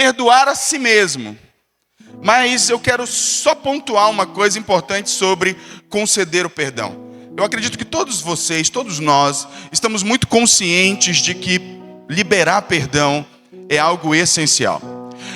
perdoar a si mesmo. Mas eu quero só pontuar uma coisa importante sobre conceder o perdão. Eu acredito que todos vocês, todos nós, estamos muito conscientes de que liberar perdão é algo essencial.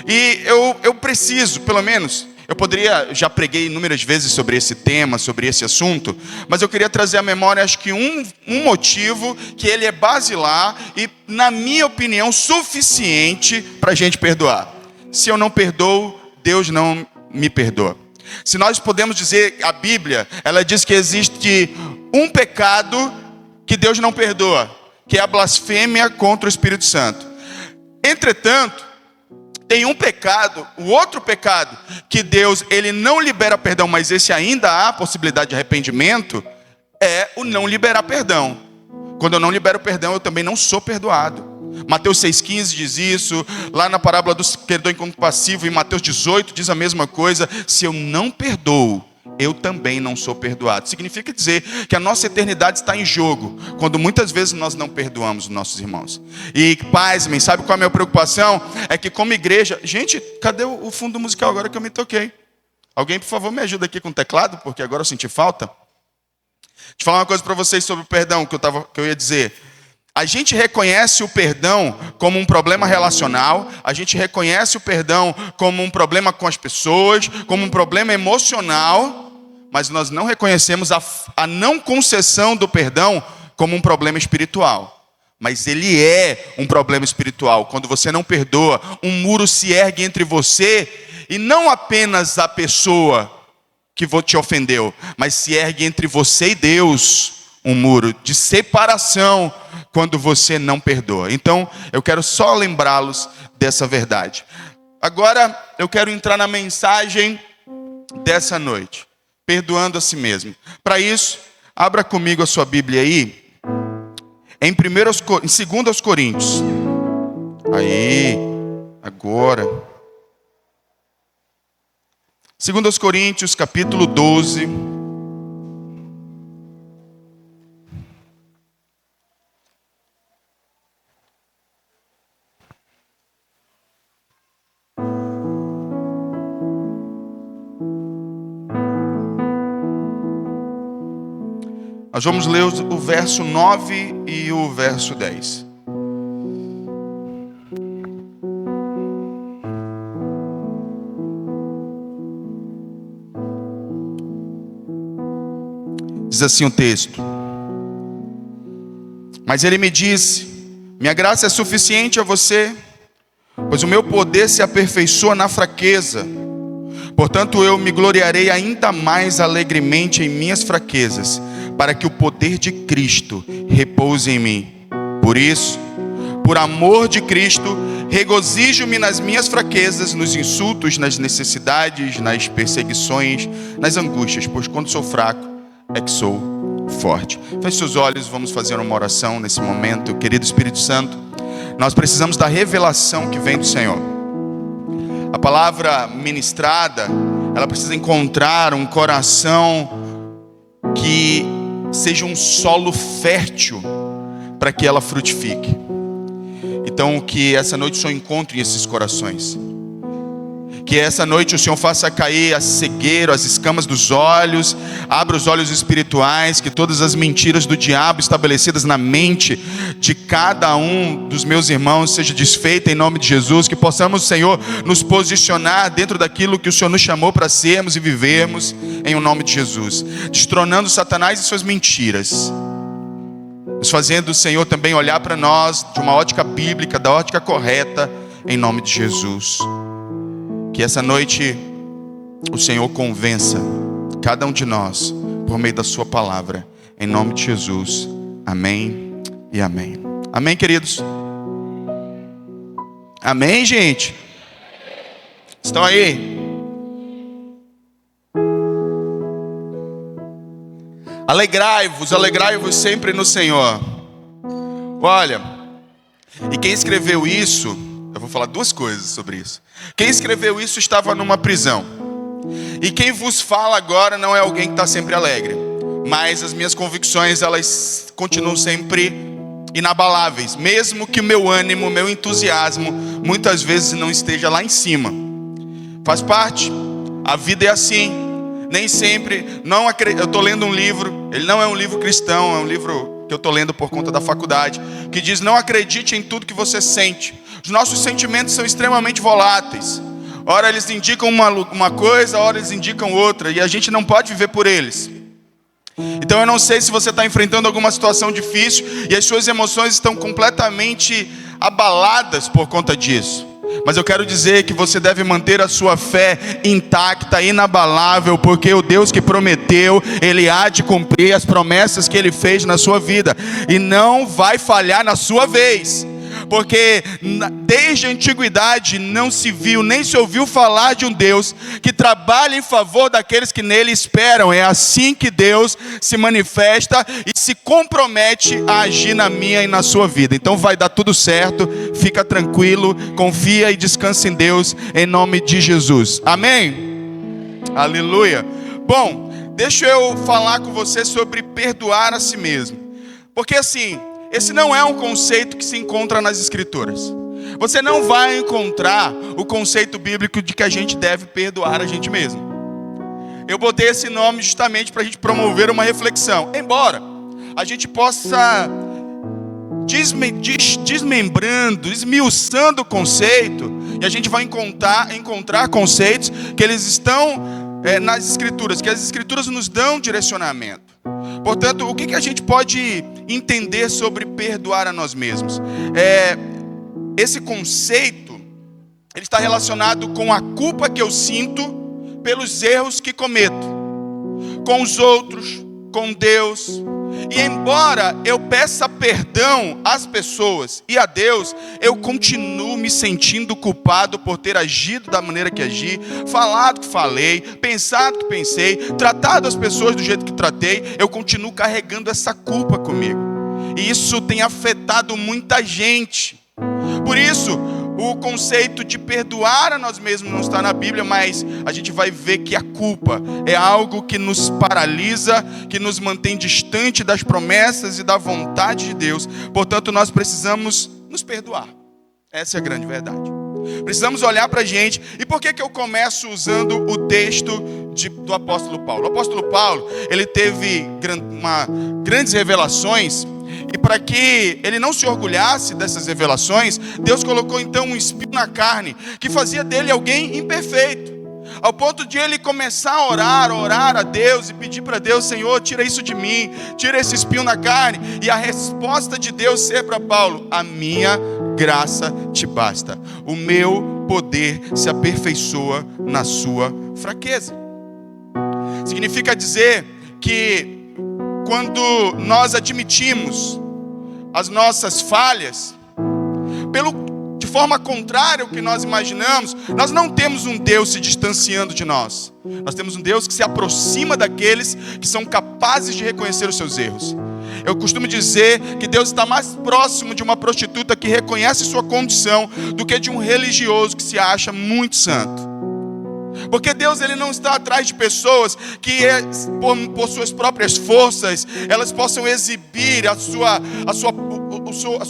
E eu preciso, pelo menos, eu já preguei inúmeras vezes sobre esse tema, sobre esse assunto, mas eu queria trazer à memória, acho que um motivo que ele é basilar e, na minha opinião, suficiente para a gente perdoar. Se eu não perdoo, Deus não me perdoa. Se nós podemos dizer, a Bíblia, ela diz que existe um pecado que Deus não perdoa, que é a blasfêmia contra o Espírito Santo. Entretanto, tem um pecado, o outro pecado, que Deus ele não libera perdão, mas esse ainda há possibilidade de arrependimento, é o não liberar perdão. Quando eu não libero perdão, eu também não sou perdoado. Mateus 6,15 diz isso, lá na parábola do credor incompassivo, em Mateus 18 diz a mesma coisa. Se eu não perdoo, eu também não sou perdoado. Significa dizer que a nossa eternidade está em jogo, quando muitas vezes nós não perdoamos os nossos irmãos. E pasmem, sabe qual é a minha preocupação? É que como igreja... Gente, cadê o fundo musical agora que eu me toquei? Alguém, por favor, me ajuda aqui com o teclado, porque agora eu senti falta. Deixa eu falar uma coisa para vocês sobre o perdão que eu ia dizer. A gente reconhece o perdão como um problema relacional, a gente reconhece o perdão como um problema com as pessoas, como um problema emocional, mas nós não reconhecemos a não concessão do perdão como um problema espiritual. Mas ele é um problema espiritual. Quando você não perdoa, um muro se ergue entre você e não apenas a pessoa que te ofendeu, mas se ergue entre você e Deus um muro de separação quando você não perdoa. Então, eu quero só lembrá-los dessa verdade. Agora, eu quero entrar na mensagem dessa noite, perdoando a si mesmo. Para isso, abra comigo a sua Bíblia aí, em 2 Coríntios. Aí, agora. 2 Coríntios, capítulo 12. Nós vamos ler o verso 9 e o verso 10. Diz assim o texto: Mas ele me disse: minha graça é suficiente a você, pois o meu poder se aperfeiçoa na fraqueza. Portanto, eu me gloriarei ainda mais alegremente em minhas fraquezas, para que o poder de Cristo repouse em mim. Por isso, por amor de Cristo, regozijo-me nas minhas fraquezas, nos insultos, nas necessidades, nas perseguições, nas angústias, pois quando sou fraco, é que sou forte. Feche seus olhos, vamos fazer uma oração nesse momento. Querido Espírito Santo, nós precisamos da revelação que vem do Senhor. A palavra ministrada, ela precisa encontrar um coração que seja um solo fértil para que ela frutifique. Então, que essa noite o Senhor encontre esses corações. Que essa noite o Senhor faça cair a cegueira, as escamas dos olhos, abra os olhos espirituais, que todas as mentiras do diabo estabelecidas na mente de cada um dos meus irmãos seja desfeita em nome de Jesus, que possamos, Senhor, nos posicionar dentro daquilo que o Senhor nos chamou para sermos e vivermos em o nome de Jesus, destronando Satanás e suas mentiras, nos fazendo, Senhor, também olhar para nós de uma ótica bíblica, da ótica correta, em nome de Jesus. Que essa noite o Senhor convença cada um de nós por meio da sua palavra, em nome de Jesus. Amém e amém. Amém, queridos? Amém, gente? Estão aí? Alegrai-vos sempre no Senhor. Olha, e quem escreveu isso, eu vou falar duas coisas sobre isso. Quem escreveu isso estava numa prisão. E quem vos fala agora não é alguém que está sempre alegre. Mas as minhas convicções, elas continuam sempre inabaláveis, mesmo que o meu ânimo, o meu entusiasmo, muitas vezes não esteja lá em cima. Faz parte, a vida é assim. Nem sempre, eu estou lendo um livro, ele não é um livro cristão, é um livro que eu estou lendo por conta da faculdade, que diz: não acredite em tudo que você sente. Os nossos sentimentos são extremamente voláteis. Ora eles indicam uma coisa, ora eles indicam outra, e a gente não pode viver por eles. Então eu não sei se você está enfrentando alguma situação difícil e as suas emoções estão completamente abaladas por conta disso. Mas eu quero dizer que você deve manter a sua fé intacta, inabalável, porque o Deus que prometeu, Ele há de cumprir as promessas que Ele fez na sua vida, e não vai falhar na sua vez. Porque desde a antiguidade não se viu, nem se ouviu falar de um Deus que trabalha em favor daqueles que nele esperam. É assim que Deus se manifesta e se compromete a agir na minha e na sua vida. Então vai dar tudo certo, fica tranquilo, confia e descansa em Deus, em nome de Jesus. Amém? Aleluia. Bom, deixa eu falar com você sobre perdoar a si mesmo. Porque assim, esse não é um conceito que se encontra nas Escrituras. Você não vai encontrar o conceito bíblico de que a gente deve perdoar a gente mesmo. Eu botei esse nome justamente para a gente promover uma reflexão. Embora a gente possa desmembrando, esmiuçando o conceito, e a gente vai encontrar conceitos que eles estão nas Escrituras, que as Escrituras nos dão direcionamento. Portanto, o que a gente pode entender sobre perdoar a nós mesmos? Esse conceito, ele está relacionado com a culpa que eu sinto pelos erros que cometo, com os outros, com Deus. E embora eu peça perdão às pessoas e a Deus, eu continuo me sentindo culpado por ter agido da maneira que agi, falado que falei, pensado que pensei, tratado as pessoas do jeito que tratei. Eu continuo carregando essa culpa comigo. E isso tem afetado muita gente. Por isso, o conceito de perdoar a nós mesmos não está na Bíblia, mas a gente vai ver que a culpa é algo que nos paralisa, que nos mantém distante das promessas e da vontade de Deus. Portanto, nós precisamos nos perdoar. Essa é a grande verdade. Precisamos olhar para a gente. E por que eu começo usando o texto do apóstolo Paulo? O apóstolo Paulo, ele teve grandes revelações. E para que ele não se orgulhasse dessas revelações, Deus colocou então um espinho na carne, que fazia dele alguém imperfeito, ao ponto de ele começar a orar a Deus e pedir para Deus: Senhor, tira isso de mim, tira esse espinho na carne. E a resposta de Deus ser para Paulo: a minha graça te basta, o meu poder se aperfeiçoa na sua fraqueza. Significa dizer que quando nós admitimos as nossas falhas, de forma contrária ao que nós imaginamos, nós não temos um Deus se distanciando de nós. Nós temos um Deus que se aproxima daqueles que são capazes de reconhecer os seus erros. Eu costumo dizer que Deus está mais próximo de uma prostituta que reconhece sua condição do que de um religioso que se acha muito santo. Porque Deus, ele não está atrás de pessoas que por suas próprias forças elas possam exibir a sua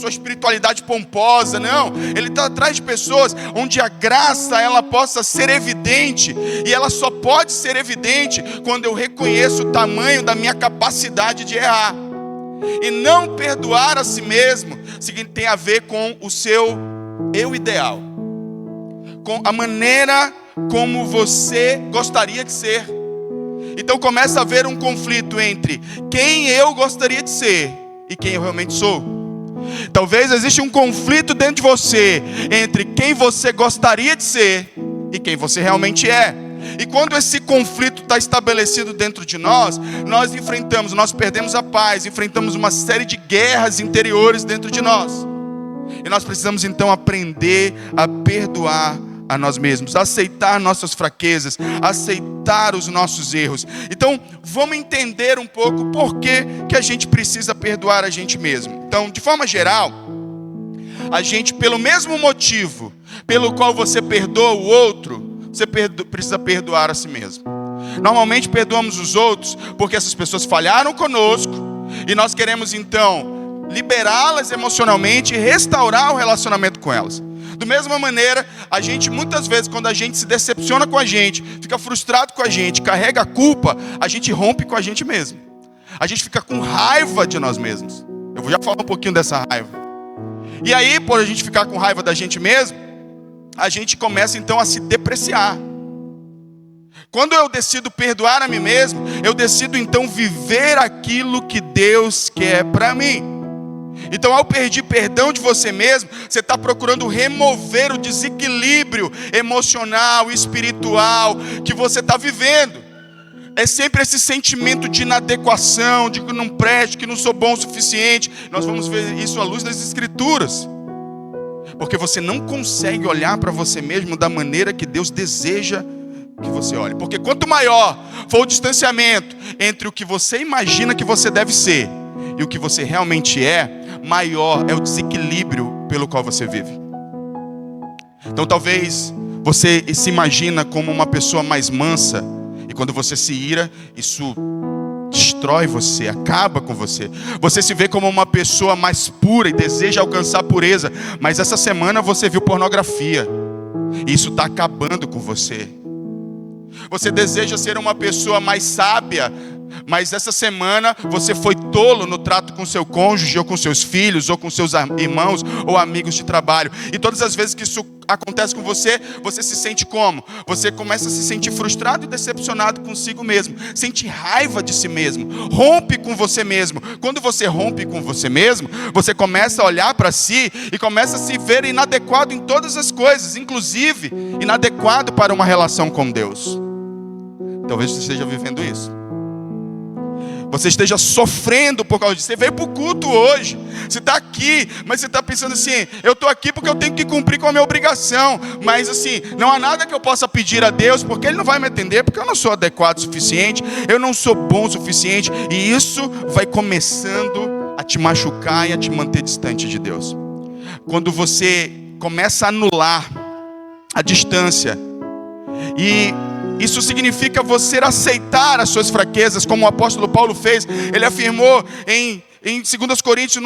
espiritualidade pomposa. Não, ele está atrás de pessoas onde a graça ela possa ser evidente. E ela só pode ser evidente quando eu reconheço o tamanho da minha capacidade de errar. E não perdoar a si mesmo tem a ver com o seu eu ideal, com a maneira como você gostaria de ser. Então começa a haver um conflito entre quem eu gostaria de ser e quem eu realmente sou. Talvez exista um conflito dentro de você entre quem você gostaria de ser e quem você realmente é. E quando esse conflito está estabelecido dentro de nós, nós perdemos a paz, enfrentamos uma série de guerras interiores dentro de nós. E nós precisamos então aprender a perdoar a nós mesmos, aceitar nossas fraquezas, aceitar os nossos erros. Então, vamos entender um pouco por que a gente precisa perdoar a gente mesmo. Então, de forma geral, a gente, pelo mesmo motivo pelo qual você perdoa o outro, você precisa perdoar a si mesmo. Normalmente perdoamos os outros porque essas pessoas falharam conosco e nós queremos então liberá-las emocionalmente e restaurar o relacionamento com elas. Da mesma maneira, a gente muitas vezes, quando a gente se decepciona com a gente, fica frustrado com a gente, carrega a culpa, a gente rompe com a gente mesmo. A gente fica com raiva de nós mesmos. Eu vou já falar um pouquinho dessa raiva. E aí, por a gente ficar com raiva da gente mesmo, a gente começa então a se depreciar. Quando eu decido perdoar a mim mesmo, eu decido então viver aquilo que Deus quer para mim. Então, ao pedir perdão de você mesmo, você está procurando remover o desequilíbrio emocional, espiritual que você está vivendo. É sempre esse sentimento de inadequação, de que não presto, que não sou bom o suficiente. Nós vamos ver isso à luz das Escrituras. Porque você não consegue olhar para você mesmo da maneira que Deus deseja que você olhe. Porque quanto maior for o distanciamento entre o que você imagina que você deve ser e o que você realmente é, maior é o desequilíbrio pelo qual você vive. Então talvez você se imagina como uma pessoa mais mansa, e quando você se ira, isso destrói você, acaba com você. Você se vê como uma pessoa mais pura e deseja alcançar a pureza, mas essa semana você viu pornografia, e isso está acabando com você. Você deseja ser uma pessoa mais sábia, mas essa semana você foi tolo no trato com seu cônjuge, ou com seus filhos, ou com seus irmãos, ou amigos de trabalho. E todas as vezes que isso acontece com você, você se sente como? Você começa a se sentir frustrado e decepcionado consigo mesmo. Sente raiva de si mesmo. Rompe com você mesmo. Quando você rompe com você mesmo, você começa a olhar para si e começa a se ver inadequado em todas as coisas, inclusive inadequado para uma relação com Deus. Talvez você esteja vivendo isso. Você esteja sofrendo por causa disso. Você veio para o culto hoje, você está aqui, mas você está pensando assim: eu estou aqui porque eu tenho que cumprir com a minha obrigação. Mas assim, não há nada que eu possa pedir a Deus, porque Ele não vai me atender, porque eu não sou adequado o suficiente, eu não sou bom o suficiente. E isso vai começando a te machucar e a te manter distante de Deus. Quando você começa a anular a distância, e isso significa você aceitar as suas fraquezas, como o apóstolo Paulo fez. Ele afirmou em 2 Coríntios,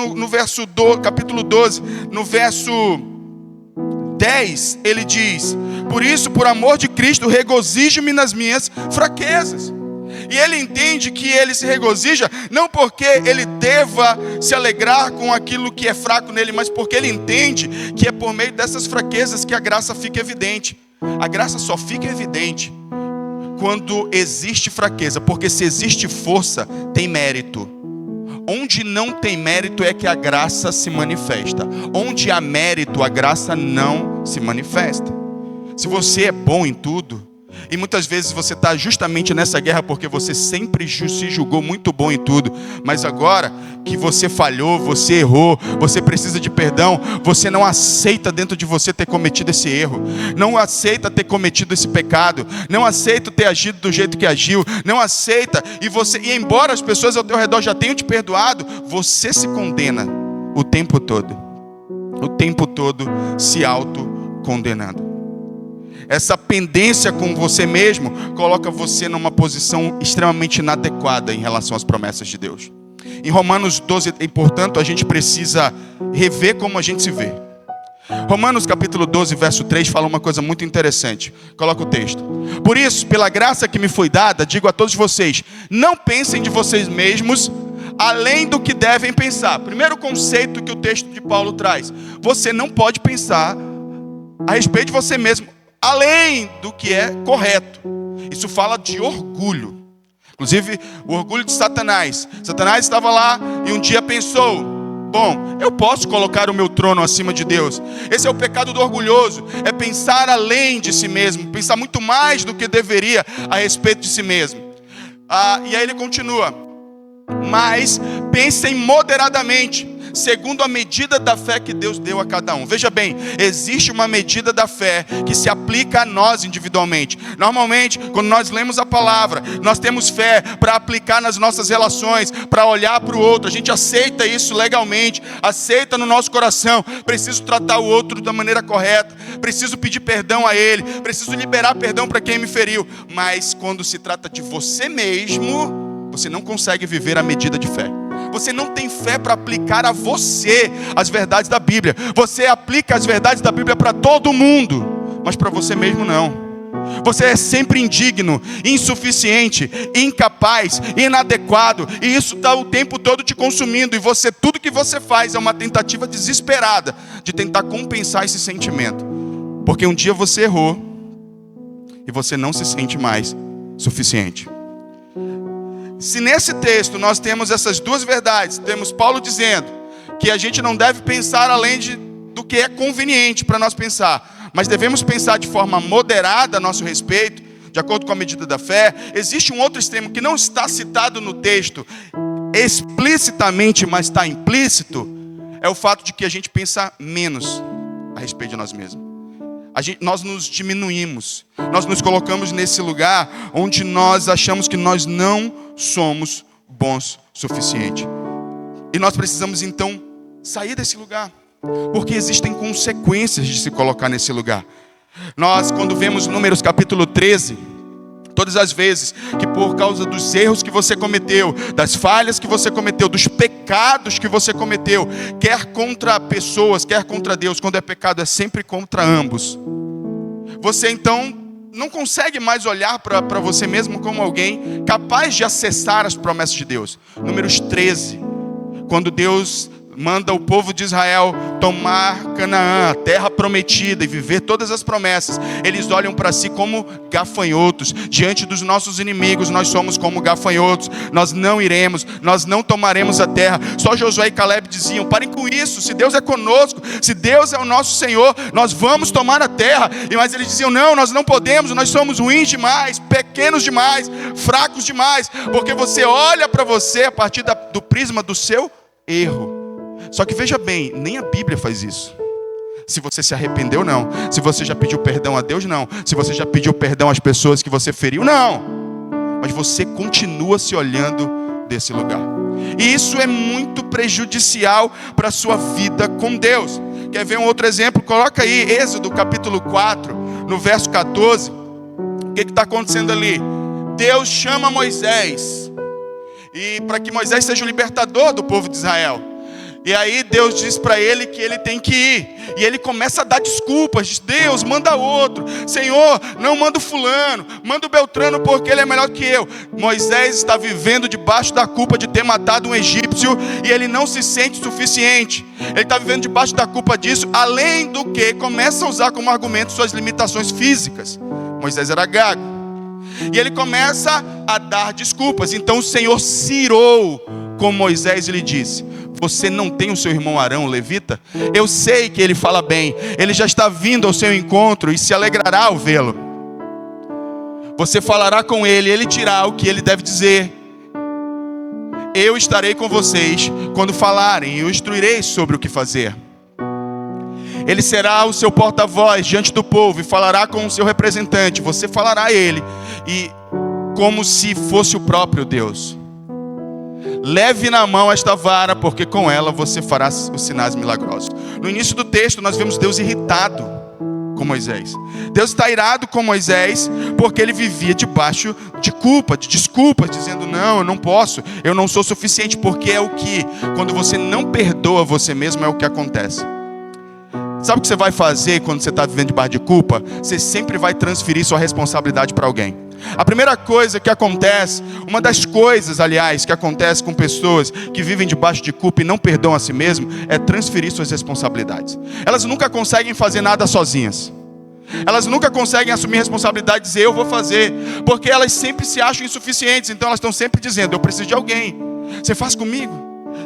capítulo 12, no verso 10, ele diz: por isso, por amor de Cristo, regozijo-me nas minhas fraquezas. E ele entende que ele se regozija, não porque ele deva se alegrar com aquilo que é fraco nele, mas porque ele entende que é por meio dessas fraquezas que a graça fica evidente. A graça só fica evidente quando existe fraqueza, porque se existe força, tem mérito. Onde não tem mérito é que a graça se manifesta. Onde há mérito, a graça não se manifesta. Se você é bom em tudo, e muitas vezes você está justamente nessa guerra porque você sempre se julgou muito bom em tudo, mas agora que você falhou, você errou, você precisa de perdão, você não aceita dentro de você ter cometido esse erro, não aceita ter cometido esse pecado, não aceita ter agido do jeito que agiu, não aceita, e embora as pessoas ao teu redor já tenham te perdoado, você se condena o tempo todo se autocondenando. Essa pendência com você mesmo coloca você numa posição extremamente inadequada em relação às promessas de Deus. Em Romanos 12, portanto, a gente precisa rever como a gente se vê. Romanos capítulo 12, verso 3, fala uma coisa muito interessante. Coloca o texto. Por isso, pela graça que me foi dada, digo a todos vocês, não pensem de vocês mesmos além do que devem pensar. Primeiro conceito que o texto de Paulo traz: você não pode pensar a respeito de você mesmo além do que é correto. Isso fala de orgulho. Inclusive, o orgulho de Satanás. Satanás estava lá e um dia pensou: bom, eu posso colocar o meu trono acima de Deus. Esse é o pecado do orgulhoso. É pensar além de si mesmo. Pensar muito mais do que deveria a respeito de si mesmo. E aí ele continua: mas pensem moderadamente, segundo a medida da fé que Deus deu a cada um. Veja bem, existe uma medida da fé que se aplica a nós individualmente. Normalmente, quando nós lemos a palavra, nós temos fé para aplicar nas nossas relações, para olhar para o outro. A gente aceita isso legalmente, aceita no nosso coração. Preciso tratar o outro da maneira correta, preciso pedir perdão a ele, preciso liberar perdão para quem me feriu. Mas quando se trata de você mesmo, você não consegue viver a medida de fé. Você não tem fé para aplicar a você as verdades da Bíblia. Você aplica as verdades da Bíblia para todo mundo, mas para você mesmo não. Você é sempre indigno, insuficiente, incapaz, inadequado, e isso está o tempo todo te consumindo, e tudo que você faz é uma tentativa desesperada de tentar compensar esse sentimento, porque um dia você errou e você não se sente mais suficiente. Se nesse texto nós temos essas duas verdades, temos Paulo dizendo que a gente não deve pensar além do que é conveniente para nós pensar, mas devemos pensar de forma moderada a nosso respeito, de acordo com a medida da fé. Existe um outro extremo que não está citado no texto explicitamente, mas está implícito, é o fato de que a gente pensa menos a respeito de nós mesmos. Nós nos diminuímos, nós nos colocamos nesse lugar onde nós achamos que nós não somos bons o suficiente. E nós precisamos então sair desse lugar, porque existem consequências de se colocar nesse lugar. Nós, quando vemos Números capítulo 13, todas as vezes que por causa dos erros que você cometeu, das falhas que você cometeu, dos pecados que você cometeu, quer contra pessoas, quer contra Deus, quando é pecado é sempre contra ambos, você então não consegue mais olhar para você mesmo como alguém capaz de acessar as promessas de Deus. Números 13, quando Deus manda o povo de Israel tomar Canaã, a terra prometida, e viver todas as promessas, eles olham para si como gafanhotos. Diante dos nossos inimigos, nós somos como gafanhotos. Nós não iremos, nós não tomaremos a terra. Só Josué e Caleb diziam: parem com isso, se Deus é conosco, se Deus é o nosso Senhor, nós vamos tomar a terra. Mas eles diziam: não, nós não podemos, nós somos ruins demais, pequenos demais, fracos demais, porque você olha para você a partir do prisma do seu erro. Só que veja bem, nem a Bíblia faz isso. Se você se arrependeu, não. Se você já pediu perdão a Deus, não. Se você já pediu perdão às pessoas que você feriu, não. Mas você continua se olhando desse lugar. E isso é muito prejudicial para a sua vida com Deus. Quer ver um outro exemplo? Coloca aí Êxodo capítulo 4, no verso 14. O que está acontecendo ali? Deus chama Moisés, e para que Moisés seja o libertador do povo de Israel. E aí Deus diz para ele que ele tem que ir. E ele começa a dar desculpas. Diz: Deus, manda outro. Senhor, não manda o fulano, manda o Beltrano, porque ele é melhor que eu. Moisés está vivendo debaixo da culpa de ter matado um egípcio, e ele não se sente suficiente. Ele está vivendo debaixo da culpa disso. Além do que, começa a usar como argumento suas limitações físicas. Moisés era gago. E ele começa a dar desculpas. Então o Senhor se irou com Moisés e lhe disse: você não tem o seu irmão Arão, o levita? Eu sei que ele fala bem. Ele já está vindo ao seu encontro e se alegrará ao vê-lo. Você falará com ele, ele dirá o que ele deve dizer. Eu estarei com vocês quando falarem, e eu instruirei sobre o que fazer. Ele será o seu porta-voz diante do povo e falará com o seu representante. Você falará a ele, e como se fosse o próprio Deus. Leve na mão esta vara, porque com ela você fará os sinais milagrosos. No início do texto nós vemos Deus irritado com Moisés. Deus está irado com Moisés porque ele vivia debaixo de culpa, de desculpas, dizendo: não, eu não posso, eu não sou suficiente. Porque é o que, quando você não perdoa você mesmo, é o que acontece. Sabe o que você vai fazer quando você está vivendo debaixo de culpa? Você sempre vai transferir sua responsabilidade para alguém. A primeira coisa que acontece, uma das coisas, aliás, que acontece com pessoas que vivem debaixo de culpa e não perdoam a si mesmo, é transferir suas responsabilidades. Elas nunca conseguem fazer nada sozinhas. Elas nunca conseguem assumir responsabilidade e dizer: eu vou fazer, porque elas sempre se acham insuficientes. Então elas estão sempre dizendo: eu preciso de alguém. Você faz comigo?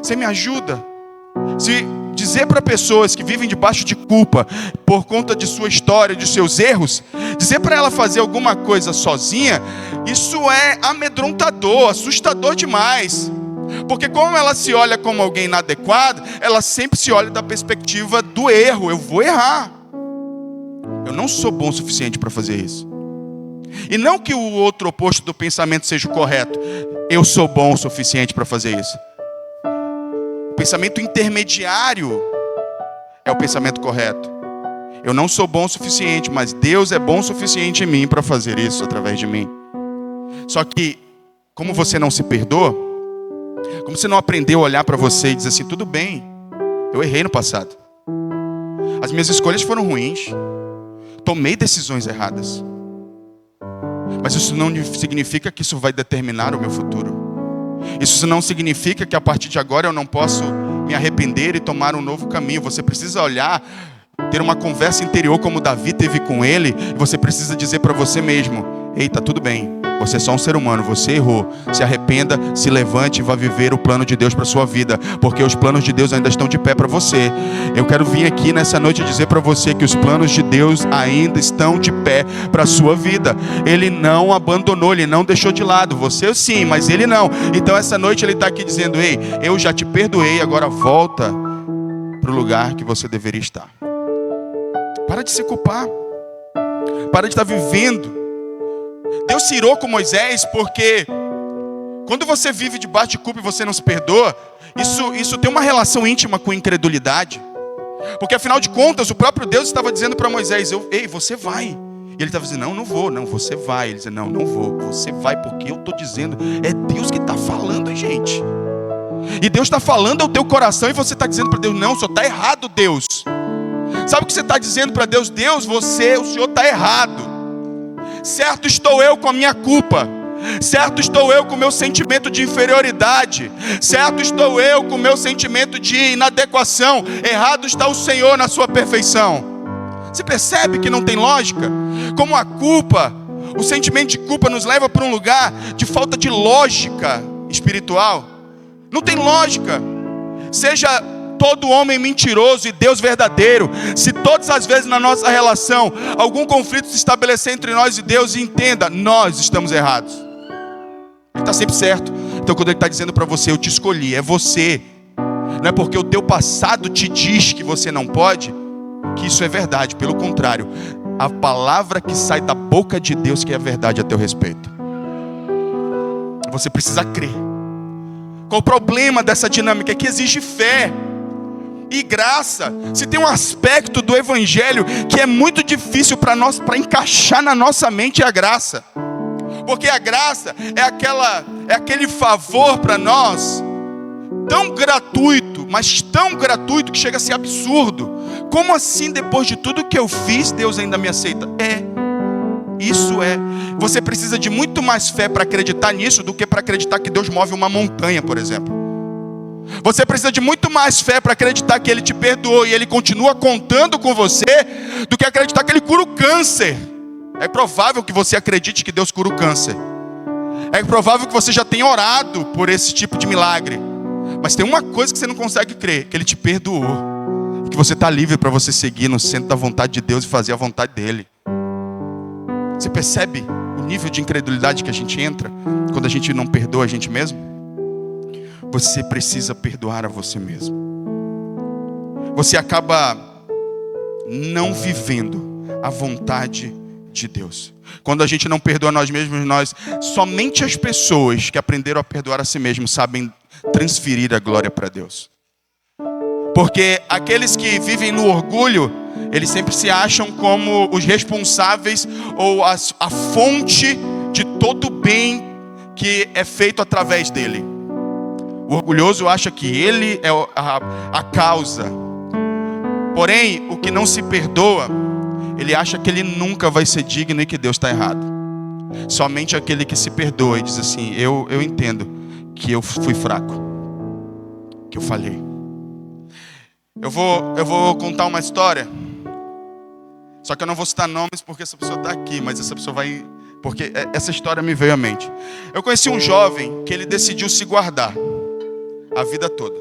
Você me ajuda? Se dizer para pessoas que vivem debaixo de culpa por conta de sua história, de seus erros, dizer para ela fazer alguma coisa sozinha, isso é amedrontador, assustador demais. Porque como ela se olha como alguém inadequado, ela sempre se olha da perspectiva do erro. Eu vou errar. Eu não sou bom o suficiente para fazer isso. E não que o outro oposto do pensamento seja o correto. Eu sou bom o suficiente para fazer isso. O pensamento intermediário é o pensamento correto. Eu não sou bom o suficiente, mas Deus é bom o suficiente em mim para fazer isso através de mim. Só que, como você não se perdoa, Como você não aprendeu a olhar para você e dizer assim, tudo bem, eu errei no passado. As minhas escolhas foram ruins. Tomei decisões erradas. Mas isso não significa que isso vai determinar o meu futuro. Isso não significa que a partir de agora eu não posso me arrepender e tomar um novo caminho. Você precisa olhar, ter uma conversa interior como Davi teve com ele. E você precisa dizer para você mesmo, ei, tá tudo bem. Você é só um ser humano, você errou. Se arrependa, se levante e vá viver o plano de Deus para a sua vida. Porque os planos de Deus ainda estão de pé para você. Eu quero vir aqui nessa noite dizer para você que os planos de Deus ainda estão de pé para a sua vida. Ele não abandonou, Ele não deixou de lado. Você sim, mas Ele não. Então essa noite Ele está aqui dizendo, ei, eu já te perdoei, agora volta para o lugar que você deveria estar. Para de se culpar. Para de estar vivendo. Deus se irou com Moisés porque quando você vive debaixo de culpa e você não se perdoa, isso tem uma relação íntima com incredulidade. Porque afinal de contas, o próprio Deus estava dizendo para Moisés, ei, você vai. E ele estava dizendo, não vou, não, você vai. Ele dizia, não vou, você vai porque eu estou dizendo. É Deus que está falando, gente. E Deus está falando ao teu coração e você está dizendo para Deus, não, só está errado, Deus. Sabe o que você está dizendo para Deus? Deus, o Senhor está errado. Certo estou eu com a minha culpa. Certo estou eu com o meu sentimento de inferioridade. Certo estou eu com o meu sentimento de inadequação. Errado está o Senhor na sua perfeição. Você percebe que não tem lógica? Como a culpa, o sentimento de culpa nos leva para um lugar de falta de lógica espiritual. Não tem lógica. Seja todo homem mentiroso e Deus verdadeiro. Se todas as vezes na nossa relação algum conflito se estabelecer entre nós e Deus, entenda, nós estamos errados. Ele está sempre certo. Então quando Ele está dizendo para você, eu te escolhi, é você. Não é porque o teu passado te diz que você não pode, que isso é verdade. Pelo contrário, a palavra que sai da boca de Deus que é a verdade a teu respeito. Você precisa crer. Qual o problema dessa dinâmica? É que exige fé e graça. Se tem um aspecto do evangelho que é muito difícil para nós, para encaixar na nossa mente, é a graça. Porque a graça é aquele favor para nós tão gratuito, mas tão gratuito que chega a ser absurdo. Como assim, depois de tudo que eu fiz, Deus ainda me aceita? Isso é. Você precisa de muito mais fé para acreditar nisso do que para acreditar que Deus move uma montanha, por exemplo. Você precisa de muito mais fé para acreditar que Ele te perdoou e Ele continua contando com você, do que acreditar que Ele cura o câncer. É provável que você acredite que Deus cura o câncer. É provável que você já tenha orado por esse tipo de milagre. Mas tem uma coisa que você não consegue crer, que Ele te perdoou. Que você está livre para você seguir no centro da vontade de Deus e fazer a vontade dEle. Você percebe o nível de incredulidade que a gente entra quando a gente não perdoa a gente mesmo? Você precisa perdoar a você mesmo. Você acaba não vivendo a vontade de Deus. Quando a gente não perdoa nós mesmos, somente as pessoas que aprenderam a perdoar a si mesmos sabem transferir a glória para Deus. Porque aqueles que vivem no orgulho, eles sempre se acham como os responsáveis ou a fonte de todo o bem que é feito através dele. O orgulhoso acha que ele é a causa. Porém, o que não se perdoa, ele acha que ele nunca vai ser digno e que Deus está errado. Somente aquele que se perdoa e diz assim, eu entendo que eu fui fraco, que eu falhei. Eu vou contar uma história. Só que eu não vou citar nomes porque essa pessoa está aqui, mas essa pessoa vai... Porque essa história me veio à mente. Eu conheci um jovem que ele decidiu se guardar a vida toda.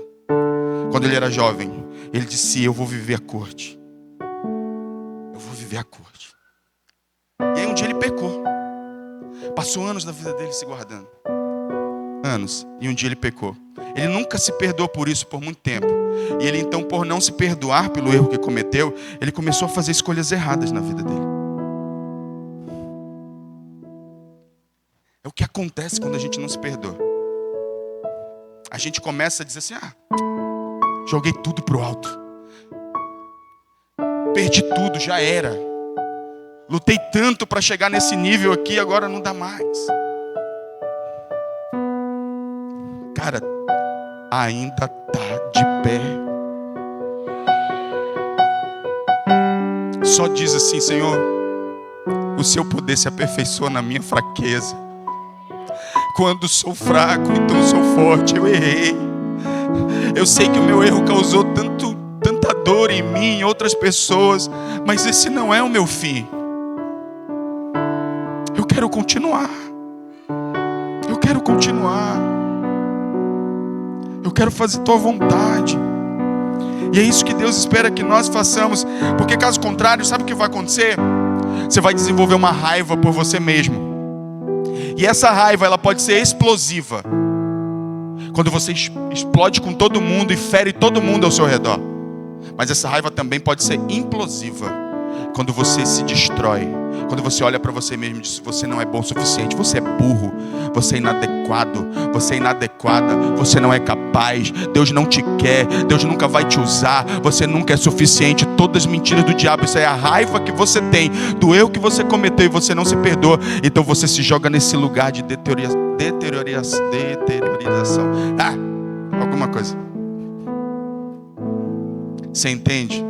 Quando ele era jovem, ele disse, eu vou viver a corte. Eu vou viver a corte. E aí um dia ele pecou. Passou anos da vida dele se guardando. Anos. E um dia ele pecou. Ele nunca se perdoou por isso por muito tempo. E ele então, por não se perdoar pelo erro que cometeu, ele começou a fazer escolhas erradas na vida dele. É o que acontece quando a gente não se perdoa. A gente começa a dizer assim, joguei tudo pro alto. Perdi tudo, já era. Lutei tanto para chegar nesse nível aqui, agora não dá mais. Cara, ainda está de pé. Só diz assim: Senhor, o seu poder se aperfeiçoa na minha fraqueza. Quando sou fraco, então sou forte. Eu errei. Eu sei que o meu erro causou tanta dor em mim e em outras pessoas, mas esse não é o meu fim. Eu quero continuar. Eu quero continuar. Eu quero fazer tua vontade. E é isso que Deus espera que nós façamos. Porque caso contrário, sabe o que vai acontecer? Você vai desenvolver uma raiva por você mesmo. E essa raiva, ela pode ser explosiva. Quando você explode com todo mundo e fere todo mundo ao seu redor. Mas essa raiva também pode ser implosiva. Quando você se destrói. Quando você olha para você mesmo e diz: você não é bom o suficiente, você é burro, você é inadequado, você é inadequada, você não é capaz, Deus não te quer, Deus nunca vai te usar, você nunca é suficiente. Todas as mentiras do diabo. Isso é a raiva que você tem do erro que você cometeu e você não se perdoa. Então você se joga nesse lugar de deteriorização. Alguma coisa. Você entende?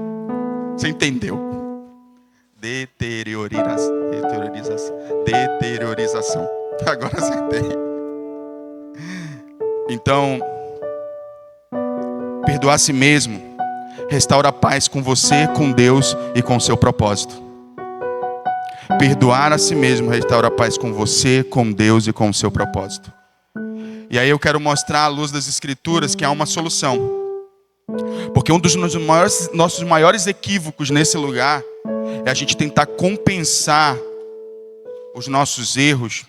Você entendeu? Deteriorização. Agora acertei. Então, perdoar a si mesmo restaura a paz com você, com Deus e com o seu propósito. Perdoar a si mesmo restaura a paz com você, com Deus e com o seu propósito. E aí eu quero mostrar à luz das Escrituras que há uma solução. Porque um dos nossos maiores equívocos nesse lugar é a gente tentar compensar os nossos erros.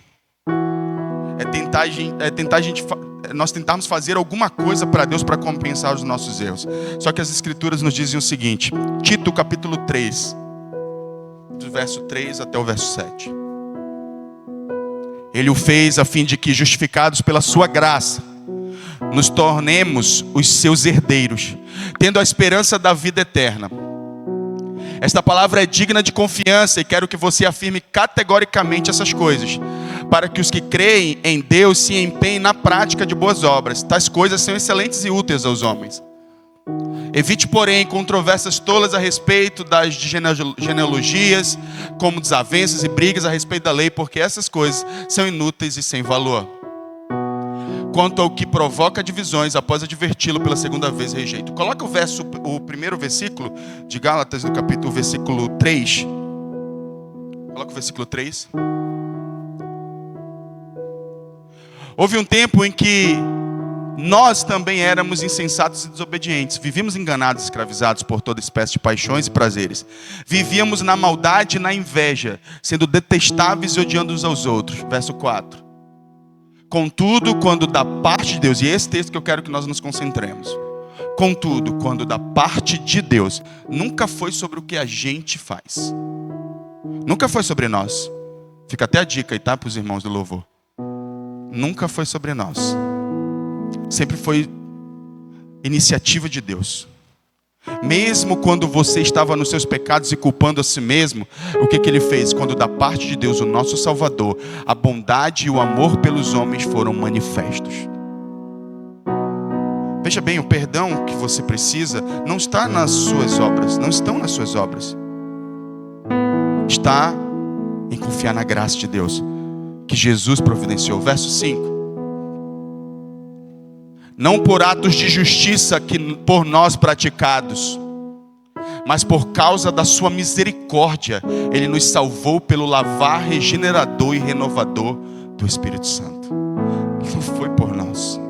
Nós tentarmos fazer alguma coisa para Deus para compensar os nossos erros. Só que as Escrituras nos dizem o seguinte: Tito capítulo 3, do verso 3 até o verso 7. Ele o fez a fim de que, justificados pela sua graça, nos tornemos os seus herdeiros, tendo a esperança da vida eterna. Esta palavra é digna de confiança e quero que você afirme categoricamente essas coisas, para que os que creem em Deus se empenhem na prática de boas obras. Tais coisas são excelentes e úteis aos homens. Evite, porém, controvérsias tolas a respeito das genealogias, como desavenças e brigas a respeito da lei, porque essas coisas são inúteis e sem valor. Quanto ao que provoca divisões, após adverti-lo pela segunda vez, rejeito. Coloca o primeiro versículo de Gálatas, do capítulo, versículo 3. Coloca o versículo 3. Houve um tempo em que nós também éramos insensatos e desobedientes. Vivíamos enganados, escravizados por toda espécie de paixões e prazeres. Vivíamos na maldade e na inveja, sendo detestáveis e odiando uns aos outros. Verso 4. Contudo, quando da parte de Deus, e esse texto que eu quero que nós nos concentremos. Contudo, quando da parte de Deus, nunca foi sobre o que a gente faz. Nunca foi sobre nós. Fica até a dica aí, tá, para os irmãos do louvor. Nunca foi sobre nós. Sempre foi iniciativa de Deus. Mesmo quando você estava nos seus pecados e culpando a si mesmo, o que ele fez? Quando da parte de Deus, o nosso Salvador, a bondade e o amor pelos homens foram manifestos. Veja bem, o perdão que você precisa não está nas suas obras, não estão nas suas obras. Está em confiar na graça de Deus, que Jesus providenciou. Verso 5. Não por atos de justiça que por nós praticados, mas por causa da sua misericórdia, Ele nos salvou pelo lavar regenerador e renovador do Espírito Santo. Não foi por nós.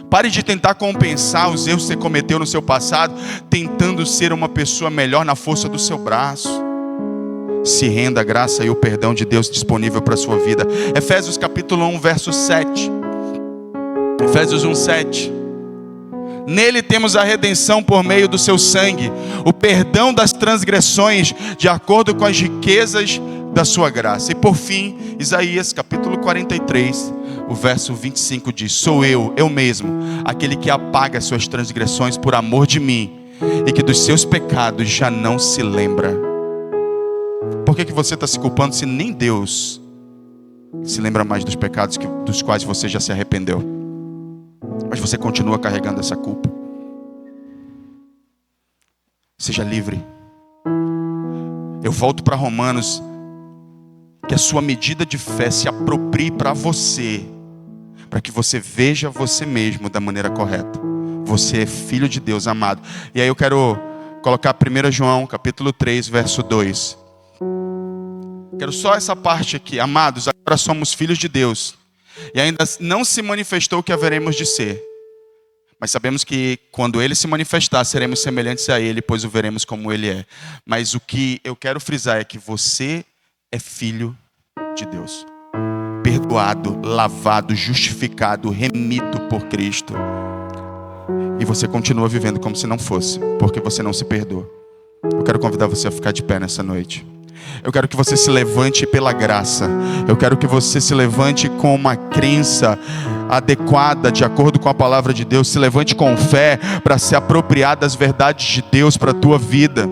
Pare de tentar compensar os erros que você cometeu no seu passado, tentando ser uma pessoa melhor na força do seu braço. Se renda a graça e o perdão de Deus disponível para a sua vida. Efésios capítulo 1, verso 7. Efésios 1, 7. Nele temos a redenção por meio do seu sangue, o perdão das transgressões, de acordo com as riquezas da sua graça. E por fim, Isaías capítulo 43, o verso 25 diz: sou eu mesmo, aquele que apaga as suas transgressões por amor de mim, e que dos seus pecados já não se lembra. Por que você está se culpando se nem Deus se lembra mais dos pecados dos quais você já se arrependeu? mas você continua carregando essa culpa. Seja livre. Eu volto para Romanos, que a sua medida de fé se aproprie para você, para que você veja você mesmo da maneira correta. Você é filho de Deus, amado. E aí eu quero colocar 1 João, capítulo 3, verso 2. Quero só essa parte aqui. Amados, agora somos filhos de Deus, e ainda não se manifestou o que haveremos de ser. Mas sabemos que quando Ele se manifestar, seremos semelhantes a Ele, pois o veremos como Ele é. Mas o que eu quero frisar é que você é filho de Deus. Perdoado, lavado, justificado, remido por Cristo. E você continua vivendo como se não fosse, porque você não se perdoa. Eu quero convidar você a ficar de pé nessa noite. Eu quero que você se levante pela graça. Eu quero que você se levante com uma crença adequada, de acordo com a palavra de Deus. Se levante com fé para se apropriar das verdades de Deus para a tua vida.